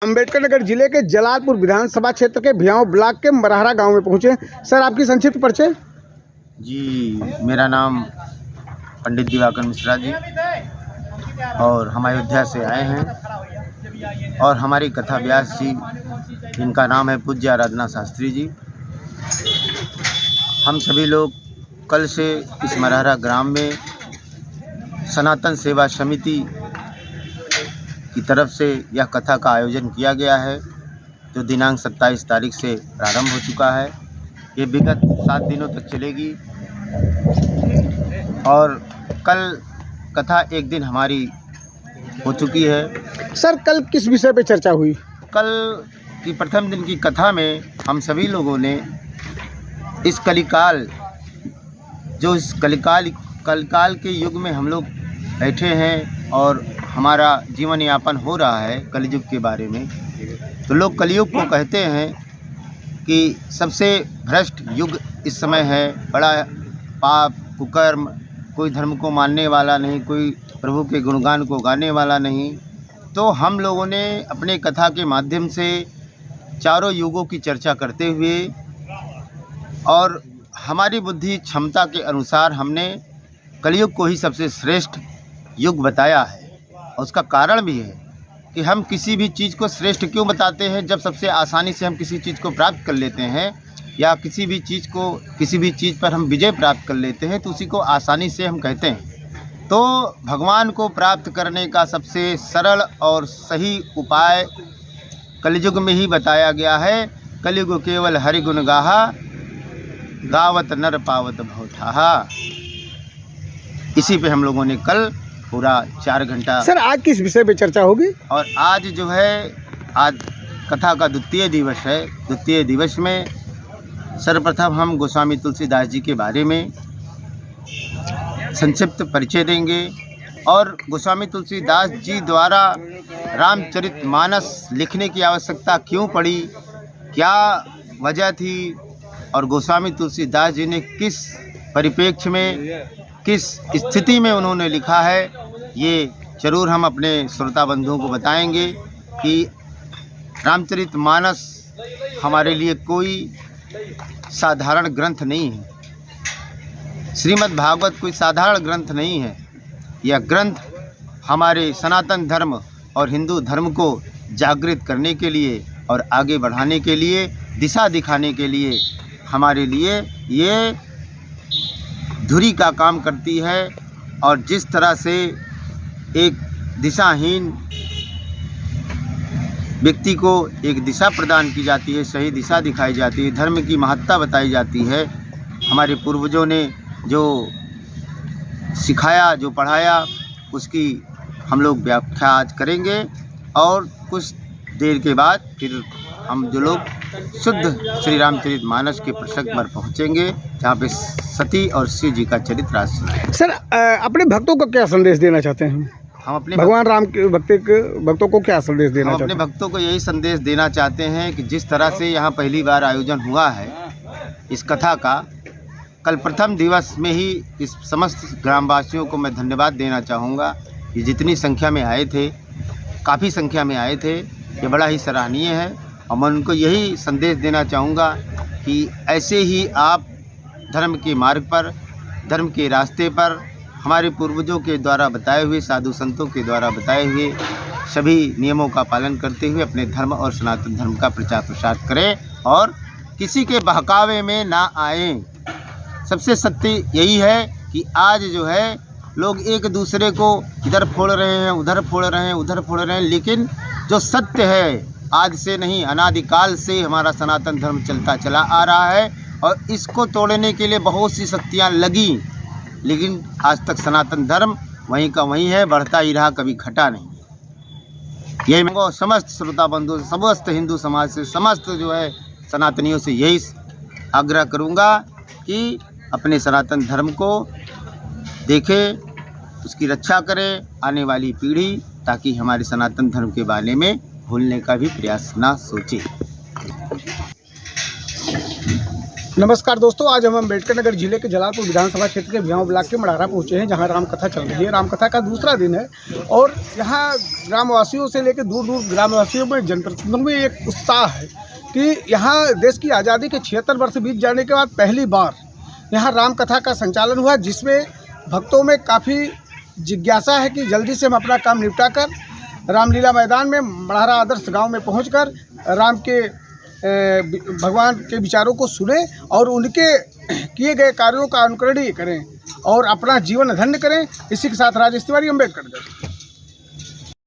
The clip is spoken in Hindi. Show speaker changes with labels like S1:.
S1: अम्बेडकर नगर जिले के जलालपुर विधानसभा क्षेत्र के भियाव ब्लॉक के मरहरा गांव में पहुंचे। सर, आपकी संक्षिप्त परिचय।
S2: जी, मेरा नाम पंडित दिवाकर मिश्रा जी और हम अयोध्या से आए हैं और हमारी कथा व्यास जी, जिनका नाम है पूज्य आराधना शास्त्री जी। हम सभी लोग कल से इस मरहरा ग्राम में सनातन सेवा समिति की तरफ से यह कथा का आयोजन किया गया है, जो दिनांक 27 तारीख से प्रारंभ हो चुका है। ये विगत 7 दिनों तक चलेगी और कल कथा एक दिन हमारी हो चुकी है।
S1: सर, कल किस विषय पे चर्चा हुई?
S2: कल की प्रथम दिन की कथा में हम सभी लोगों ने इस कलिकाल कलिकाल के युग में हम लोग बैठे हैं और हमारा जीवन यापन हो रहा है कलयुग के बारे में। तो लोग कलयुग को कहते हैं कि सबसे भ्रष्ट युग इस समय है। बड़ा पाप कुकर्म, कोई धर्म को मानने वाला नहीं, कोई प्रभु के गुणगान को गाने वाला नहीं। तो हम लोगों ने अपने कथा के माध्यम से चारों युगों की चर्चा करते हुए और हमारी बुद्धि क्षमता के अनुसार हमने कलयुग को ही सबसे श्रेष्ठ युग बताया है। और उसका कारण भी है कि हम किसी भी चीज़ को श्रेष्ठ क्यों बताते हैं। जब सबसे आसानी से हम किसी चीज़ को प्राप्त कर लेते हैं या किसी भी चीज़ पर हम विजय प्राप्त कर लेते हैं तो उसी को आसानी से हम कहते हैं। तो भगवान को प्राप्त करने का सबसे सरल और सही उपाय कलयुग में ही बताया गया है। कलयुग केवल हरि गुण गाहा, गावत नर पावत भवठाहा। इसी पे हम लोगों ने कल पूरा 4 घंटा।
S1: सर, आज किस विषय पे चर्चा होगी?
S2: और आज जो है, आज कथा का द्वितीय दिवस है। द्वितीय दिवस में सर्वप्रथम हम गोस्वामी तुलसीदास जी के बारे में संक्षिप्त परिचय देंगे और गोस्वामी तुलसीदास जी द्वारा रामचरितमानस लिखने की आवश्यकता क्यों पड़ी, क्या वजह थी और गोस्वामी तुलसीदास जी ने किस परिप्रेक्ष्य में, किस स्थिति में उन्होंने लिखा है, ये जरूर हम अपने श्रोता बंधुओं को बताएंगे कि रामचरितमानस हमारे लिए कोई साधारण ग्रंथ नहीं है। श्रीमद् भागवत कोई साधारण ग्रंथ नहीं है। यह ग्रंथ हमारे सनातन धर्म और हिंदू धर्म को जागृत करने के लिए और आगे बढ़ाने के लिए, दिशा दिखाने के लिए हमारे लिए ये धुरी का काम करती है। और जिस तरह से एक दिशाहीन व्यक्ति को एक दिशा प्रदान की जाती है, सही दिशा दिखाई जाती है, धर्म की महत्ता बताई जाती है, हमारे पूर्वजों ने जो सिखाया, जो पढ़ाया, उसकी हम लोग व्याख्या आज करेंगे। और कुछ देर के बाद फिर हम जो लोग शुद्ध श्री रामचरितमानस के प्रसंग पर पहुँचेंगे, जहाँ पे सती और शिव जी का चरित्र।
S1: सर, अपने भक्तों को क्या संदेश देना चाहते हैं?
S2: हम अपने
S1: भगवान राम के भक्तों को क्या संदेश देना चाहते हैं?
S2: अपने भक्तों को यही संदेश देना चाहते हैं कि जिस तरह से यहाँ पहली बार आयोजन हुआ है इस कथा का, कल प्रथम दिवस में ही इस समस्त ग्रामवासियों को मैं धन्यवाद देना चाहूँगा कि जितनी संख्या में आए थे, काफ़ी संख्या में आए थे, ये बड़ा ही सराहनीय है। और मैं उनको यही संदेश देना चाहूँगा कि ऐसे ही आप धर्म के मार्ग पर, धर्म के रास्ते पर, हमारे पूर्वजों के द्वारा बताए हुए, साधु संतों के द्वारा बताए हुए सभी नियमों का पालन करते हुए अपने धर्म और सनातन धर्म का प्रचार प्रसार करें और किसी के बहकावे में ना आएं। सबसे सत्य यही है कि आज जो है लोग एक दूसरे को इधर फोड़ रहे हैं, उधर फोड़ रहे हैं, उधर फोड़ रहे हैं, लेकिन जो सत्य है, आज से नहीं, अनादिकाल से हमारा सनातन धर्म चलता चला आ रहा है और इसको तोड़ने के लिए बहुत सी शक्तियाँ लगी, लेकिन आज तक सनातन धर्म वहीं का वहीं है, बढ़ता ही रहा, कभी घटा नहीं। यही मैं समस्त श्रोता बंधु, समस्त हिंदू समाज से, समस्त जो है सनातनियों से यही आग्रह करूँगा कि अपने सनातन धर्म को देखें, उसकी रक्षा करें, आने वाली पीढ़ी, ताकि हमारे सनातन धर्म के बारे में भूलने का भी प्रयास ना सोचे।
S1: नमस्कार दोस्तों, आज हम अम्बेडकर नगर जिले के जलालपुर विधानसभा क्षेत्र के भियाव ब्लॉक के मढ़ारा पहुंचे हैं, जहां रामकथा चल रही है। रामकथा का दूसरा दिन है और यहां ग्रामवासियों से लेकर दूर दूर ग्रामवासियों में, जनप्रतिनिधियों में एक उत्साह है कि यहां देश की आज़ादी के 76 वर्ष बीत जाने के बाद पहली बार यहां रामकथा का संचालन हुआ, जिसमें भक्तों में काफ़ी जिज्ञासा है कि जल्दी से हम अपना काम निपटा कर रामलीला मैदान में मढ़ारा आदर्श गाँव में पहुँच कर राम के भगवान के विचारों को सुने और उनके किए गए कार्यों का अनुकरण करें और अपना जीवन धन्य करें। इसी के साथ राजेश तिवारी, अम्बेडकर नगर।